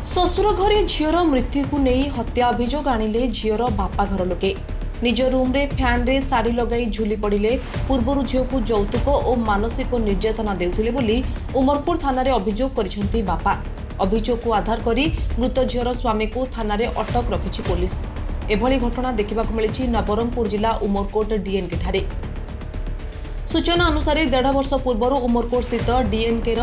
ଶ୍ୱଶୁର ଘରେ ଝିଅର ମୃତ୍ୟୁକୁ ନେଇ ହତ୍ୟା ଅଭିଯୋଗ ଆଣିଲେ ଝିଅର ବାପା ଘର ଲୋକେ। ନିଜ ରୁମ୍ରେ ଫ୍ୟାନ୍ରେ ଶାଢ଼ୀ ଲଗାଇ ଝୁଲି ପଡ଼ିଲେ। ପୂର୍ବରୁ ଝିଅକୁ ଯୌତୁକ ଓ ମାନସିକ ନିର୍ଯାତନା ଦେଉଥିଲେ ବୋଲି ଉମରକୋଟ ଥାନାରେ ଅଭିଯୋଗ କରିଛନ୍ତି ବାପା। ଅଭିଯୋଗକୁ ଆଧାର କରି ମୃତ ଝିଅର ସ୍ୱାମୀକୁ ଥାନାରେ ଅଟକ ରଖିଛି ପୋଲିସ। ଏଭଳି ଘଟଣା ଦେଖିବାକୁ ମିଳିଛି ନବରଙ୍ଗପୁର ଜିଲ୍ଲା ଉମରକୋଟ ଡିଏନ୍କେଠାରେ। ସୂଚନା ଅନୁସାରେ 1.5 ବର୍ଷ ପୂର୍ବରୁ ଉମରକୋଟ ସ୍ଥିତ ଡିଏନ୍କେର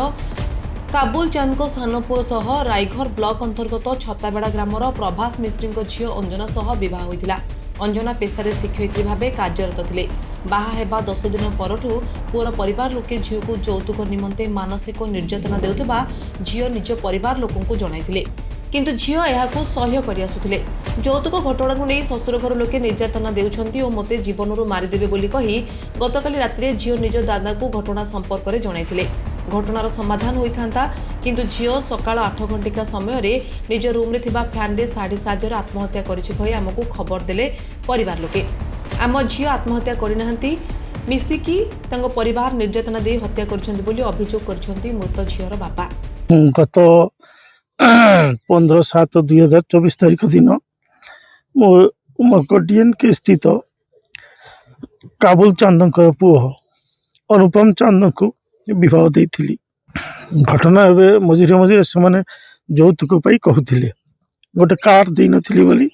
କାବୁଲ ଚାନ୍ଦଙ୍କ ସାନ ପୁଅ ସହ ରାଇଘର ବ୍ଲକ ଅନ୍ତର୍ଗତ ଛତାବେଡ଼ା ଗ୍ରାମର ପ୍ରଭାସ ମିସ୍ତ୍ରୀଙ୍କ ଝିଅ ଅଞ୍ଜନା ସହ ବିବାହ ହୋଇଥିଲା। ଅଞ୍ଜନା ପେଶାରେ ଶିକ୍ଷୟିତ୍ରୀ ଭାବେ କାର୍ଯ୍ୟରତ ଥିଲେ। ବାହା ହେବା 10 ଦିନ ପରଠୁ ପୁଅର ପରିବାର ଲୋକେ ଝିଅକୁ ଯୌତୁକ ନିମନ୍ତେ ମାନସିକ ନିର୍ଯାତନା ଦେଉଥିବା ଝିଅ ନିଜ ପରିବାର ଲୋକଙ୍କୁ ଜଣାଇଥିଲେ, କିନ୍ତୁ ଝିଅ ଏହାକୁ ସହ୍ୟ କରି ଆସୁଥିଲେ। ଯୌତୁକ ଘଟଣାକୁ ନେଇ ଶ୍ୱଶୁର ଘର ଲୋକେ ନିର୍ଯାତନା ଦେଉଛନ୍ତି ଓ ମୋତେ ଜୀବନରୁ ମାରିଦେବେ ବୋଲି କହି ଗତକାଲି ରାତିରେ ଝିଅ ନିଜ ଦାଦାଙ୍କୁ ଘଟଣା ସମ୍ପର୍କରେ ଜଣାଇଥିଲେ। ଘଟଣାର ସମାଧାନ ହୋଇଥାନ୍ତା, କିନ୍ତୁ ଝିଅ ସକାଳ 8 ଘଣ୍ଟିକା ସମୟରେ ନିଜ ରୁମ୍ରେ ଥିବା ଫ୍ୟାନ୍ରେ ଶାଢ଼ୀ ସାହାଯ୍ୟରେ ଆତ୍ମହତ୍ୟା କରିଛି କହି ଆମକୁ ଖବର ଦେଲେ ପରିବାର ଲୋକେ। ଆମ ଝିଅ ଆତ୍ମହତ୍ୟା କରିନାହାନ୍ତି, ମିଶିକି ତାଙ୍କ ପରିବାର ନିର୍ଯାତନା ଦେଇ ହତ୍ୟା କରିଛନ୍ତି ବୋଲି ଅଭିଯୋଗ କରିଛନ୍ତି ମୃତ ଝିଅର ବାପା। ଗତ 15/7/2024 ତାରିଖ ଦିନ ମୁଁ ଉମରକୋଟ ଡିଏନ୍କେ ସ୍ଥିତ କାବୁଲ ଚାନ୍ଦଙ୍କ ପୁଅ ଅନୁପମ ଚାନ୍ଦଙ୍କୁ ବିବାହ ଦେଇଥିଲି। ଘଟଣା ଏବେ ମଝିରେ ମଝିରେ ସେମାନେ ଯୌତୁକ ପାଇଁ କହୁଥିଲେ। ଗୋଟେ କାର୍ ଦେଇନଥିଲି ବୋଲି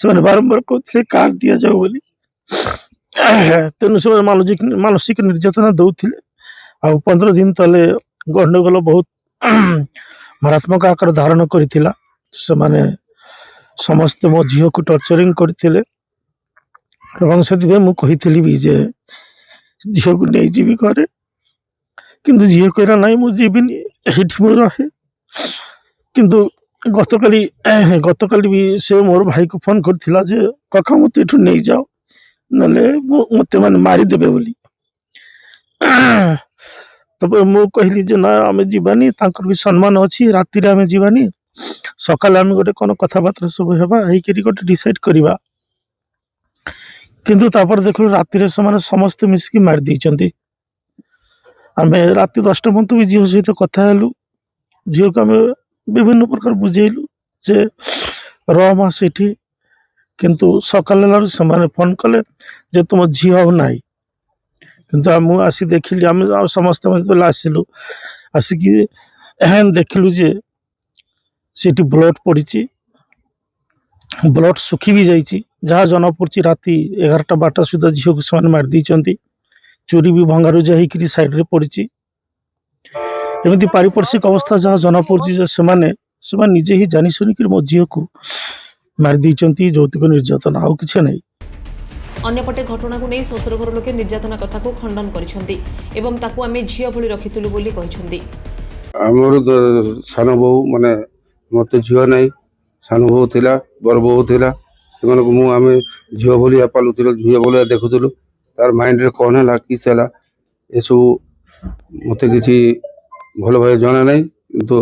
ସେମାନେ ବାରମ୍ବାର କହୁଥିଲେ କାର୍ ଦିଆଯାଉ ବୋଲି। ତେଣୁ ସେମାନେ ମାନସିକ ନିର୍ଯାତନା ଦେଉଥିଲେ। ଆଉ 15 ଦିନ ତଳେ ଗଣ୍ଡଗୋଳ ବହୁତ ମାରାତ୍ମକ ଆକାର ଧାରଣ କରିଥିଲା। ସେମାନେ ସମସ୍ତେ ମୋ ଝିଅକୁ ଟର୍ଚରିଂ କରିଥିଲେ ଏବଂ ସେଥିପାଇଁ ମୁଁ କହିଥିଲି ବି ଯେ ଝିଅକୁ ନେଇଯିବି ଘରେ, କିନ୍ତୁ ଝିଅ କହିଲା ନାହିଁ ମୁଁ ଯିବିନି, ଏଇଠି ମୁଁ ରହେ। କିନ୍ତୁ ଗତକାଲି ବି ସେ ମୋର ଭାଇକୁ ଫୋନ କରିଥିଲା ଯେ କାକା ମୋତେ ଏଠୁ ନେଇଯାଅ, ନହେଲେ ମୋତେ ମାନେ ମାରିଦେବେ ବୋଲି। ତାପରେ ମୁଁ କହିଲି ଯେ ନା ଆମେ ଯିବାନି, ତାଙ୍କର ବି ସମ୍ମାନ ଅଛି, ରାତିରେ ଆମେ ଯିବାନି, ସକାଳେ ଆମେ ଗୋଟେ କ'ଣ କଥାବାର୍ତ୍ତା ସବୁ ହେବା, ହେଇକରି ଗୋଟେ ଡିସାଇଡ୍ କରିବା। କିନ୍ତୁ ତାପରେ ଦେଖିଲୁ ରାତିରେ ସେମାନେ ସମସ୍ତେ ମିଶିକି ମାରି ଦେଇଛନ୍ତି। ଆମେ ରାତି 10ଟା ପର୍ଯ୍ୟନ୍ତ ବି ଝିଅ ସହିତ କଥା ହେଲୁ। ଝିଅକୁ ଆମେ ବିଭିନ୍ନ ପ୍ରକାର ବୁଝେଇଲୁ ଯେ ରମା ସେଠି, କିନ୍ତୁ ସକାଳ ହେଲାରୁ ସେମାନେ ଫୋନ କଲେ ଯେ ତୁମ ଝିଅ ଆଉ ନାହିଁ। କିନ୍ତୁ ମୁଁ ଆସି ଦେଖିଲି, ଆମେ ଆଉ ସମସ୍ତେ ଆସିଲୁ, ଆସିକି ଦେଖିଲୁ ଯେ ସେଠି ବ୍ଲଡ୍ ପଡ଼ିଛି, ବ୍ଲଡ୍ ଶୁଖି ବି ଯାଇଛି। ଯାହା ଜଣାପଡ଼ୁଛି ରାତି 11ଟା-12ଟା ସୁଦ୍ଧା ଝିଅକୁ ସେମାନେ ମାରି ଦେଇଛନ୍ତି। ଚୁରି ବି ଭଙ୍ଗାରୁଜା ହେଇକରି ସାଇଡ୍ରେ ପଡ଼ିଛି। ଏମିତି ପାରିପାର୍ଶ୍ୱିକ ଅବସ୍ଥା ଯାହା ଜଣାପଡ଼ୁଛି ଯେ ସେମାନେ ନିଜେ ହିଁ ଜାଣି ଶୁଣିକରି ମୋ ଝିଅକୁ ମାରି ଦେଇଛନ୍ତି। ଯୌତୁକ ନିର୍ଯାତନା, ଆଉ କିଛି ନାହିଁ। ଅନ୍ୟପଟେ ଘଟଣାକୁ ନେଇ ଶ୍ୱଶୁର ଘର ଲୋକେ ନିର୍ଯାତନା କଥାକୁ ଖଣ୍ଡନ କରିଛନ୍ତି ଏବଂ ତାକୁ ଆମେ ଝିଅ ଭଳି ରଖିଥିଲୁ ବୋଲି କହିଛନ୍ତି। ଆମର ସାନ ବୋହୂ, ମାନେ ମୋତେ ଝିଅ ନାହିଁ, ସାନ ବୋହୂ ଥିଲା, ବଡ଼ ବୋହୂ ଥିଲା। ସେମାନଙ୍କୁ ଆମେ ଝିଅ ଭଳିଆ ପାଲୁଥିଲୁ, ଝିଅ ଭଳିଆ ଦେଖୁଥିଲୁ। ତାର ମାଇଣ୍ଡରେ କ'ଣ ହେଲା, କିସ୍ ହେଲା, ଏସବୁ ମୋତେ କିଛି ଭଲ ଭାବେ ଜଣା ନାହିଁ। କିନ୍ତୁ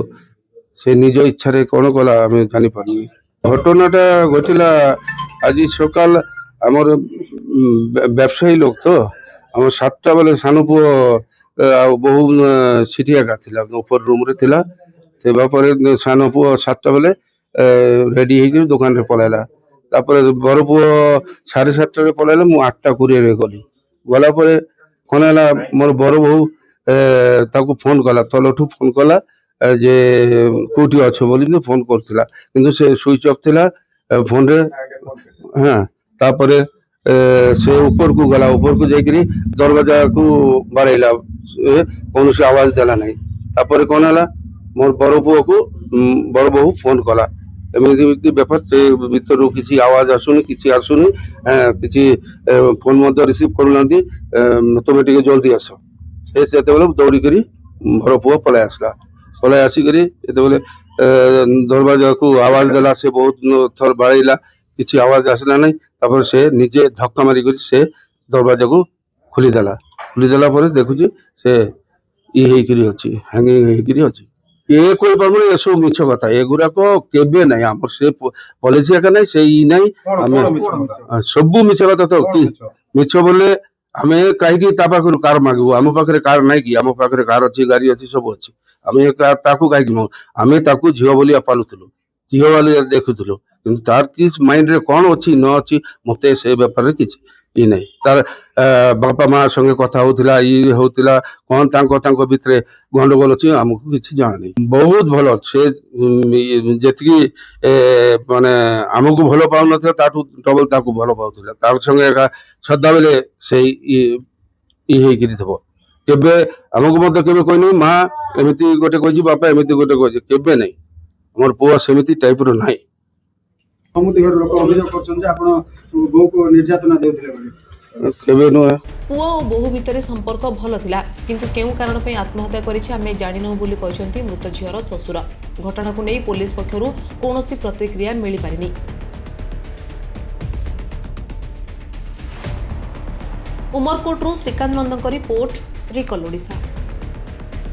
ସେ ନିଜ ଇଚ୍ଛାରେ କ'ଣ କଲା ଆମେ ଜାଣିପାରୁନି। ଘଟଣାଟା ଘଟିଲା ଆଜି ସକାଳ। ଆମର ବ୍ୟବସାୟୀ ଲୋକ ତ, ଆମର 7ଟା ବେଳେ ସାନ ପୁଅ ଆଉ ବୋହୂ ସେଠି ଏକା ଥିଲା, ଉପର ରୁମ୍ରେ ଥିଲା। ଥିବା ପରେ ସାନ ପୁଅ 7ଟା ବେଳେ ରେଡ଼ି ହେଇକି ଦୋକାନରେ ପଳାଇଲା। ତାପରେ ବଡ଼ ପୁଅ 7:30ରେ ପଳାଇଲା, ମୁଁ 8:20ରେ ଗଲି। ଗଲା ପରେ କ'ଣ ହେଲା, ମୋର ବଡ଼ ବୋହୂ ତାକୁ ଫୋନ କଲା, ତଲଠୁ ଫୋନ କଲା ଯେ କୋଉଠି ଅଛ ବୋଲି ଫୋନ କରୁଥିଲା, କିନ୍ତୁ ସେ ସୁଇଚ୍ ଅଫ୍ ଥିଲା ଫୋନରେ। ତାପରେ ସେ ଉପରକୁ ଗଲା, ଉପରକୁ ଯାଇକରି ଦରବାଜାକୁ ବାଡ଼େଇଲା, କୌଣସି ଆୱାଜ ଦେଲା ନାହିଁ। ତାପରେ କ'ଣ ହେଲା, ମୋର ବଡ଼ ବୋହୂ ଫୋନ କଲା, ଏମିତି ବ୍ୟାପାର। ସେ ଭିତରୁ କିଛି ଆୱାଜ ଆସୁନି, କିଛି ଫୋନ ମଧ୍ୟ ରିସିଭ୍ କରୁନାହାନ୍ତି, ତୁମେ ଟିକେ ଜଲ୍ଦି ଆସ। ସେ ସେତେବେଳେ ଦୌଡ଼ିକରି ବଡ଼ ପୁଅ ପଳାଇ ଆସିଲା। ପଳାଇ ଆସିକରି ଯେତେବେଳେ ଦରବାଜାକୁ ଆୱାଜ ଦେଲା, ସେ ବହୁତ ଥର ବାଡ଼େଇଲା, କିଛି ଆୱାଜ ଆସିଲା ନାହିଁ। ତାପରେ ସେ ନିଜେ ଧକ୍କା ମାରିକରି ସେ ଦରବାଜାକୁ ଖୋଲିଦେଲା ପରେ ଦେଖୁଛି ସେ ହେଇକିରି ଅଛି, ହ୍ୟାଙ୍ଗିଂ ହେଇକିରି ଅଛି। କହିପାରୁନି, ଏସବୁ ମିଛ କଥା, ଏଗୁଡ଼ାକ କେବେ ନାହିଁ। ଆମର ସେ ପଲିସି ଏକା ନାହିଁ, ସେ ନାହିଁ। ଆମେ ସବୁ ମିଛ କଥା। ତ କି ମିଛ ବୋଲେ ଆମେ କାହିଁକି ତା ପାଖରୁ କାର ମାଗିବୁ? ଆମ ପାଖରେ କାର ନାହିଁ କି? ଆମ ପାଖରେ କାର ଅଛି, ଗାଡ଼ି ଅଛି, ସବୁ ଅଛି। ଆମେ ତାକୁ କାହିଁକି ମାଗୁ? ଆମେ ତାକୁ ଝିଅ ଭଳିଆ ପାଲୁଥିଲୁ। ଝିଅ ବାଲି ଦେଖୁଥିଲୁ କିନ୍ତୁ ତାର କି ମାଇଣ୍ଡରେ କ'ଣ ଅଛି ନ ଅଛି ମତେ ସେ ବ୍ୟାପାରରେ କିଛି ଇ ନାହିଁ। ତାର ବାପା ମା ସଙ୍ଗେ କଥା ହଉଥିଲା ଇଏ ହଉଥିଲା କ'ଣ ତାଙ୍କ ଭିତରେ ଗଣ୍ଡଗୋଳ ଅଛି ଆମକୁ କିଛି ଜଣା ନାହିଁ। ବହୁତ ଭଲ ସେ ଯେତିକି ମାନେ ଆମକୁ ଭଲ ପାଉନଥିଲା ତାଠୁ ଡବଲ ତାକୁ ଭଲ ପାଉଥିଲା। ତାର ସଙ୍ଗେ ଏକା ସଦାବେଳେ ସେଇ ଇ ହେଇକିରି ଥିବ। କେବେ ଆମକୁ ମଧ୍ୟ କେବେ କହିନି ମା ଏମିତି ଗୋଟେ କହିଛି ବାପା ଏମିତି ଗୋଟେ କହିଛି, କେବେ ନାହିଁ। ଆମର ପୁଅ ସେମିତି ଟାଇପର ନାହିଁ। ସମୁଦି ଘର ଲୋକ ଅଭିଯୋଗ କରୁଛନ୍ତି ଯେ ଆପଣ ବୋଉକୁ ନିର୍ଯାତନା ଦେଉଥିଲେ ବୋଲି। କେବେ ନୁହେଁ। ପୁଅ ଓ ବୋହୂ ଭିତରେ ସମ୍ପର୍କ ଭଲ ଥିଲା କିନ୍ତୁ କେଉଁ କାରଣ ପାଇଁ ଆତ୍ମହତ୍ୟା କରିଛି ଆମେ ଜାଣିନାହୁଁ ବୋଲି କହିଛନ୍ତି ମୃତ ଝିଅର ଶ୍ୱଶୁର। ଘଟଣାକୁ ନେଇ ପୋଲିସ ପକ୍ଷରୁ କୌଣସି ପ୍ରତିକ୍ରିୟା ମିଳିପାରିନି। उमरकोट श्रीकांत नंदन रिपोर्ट रिकल ओडिशा।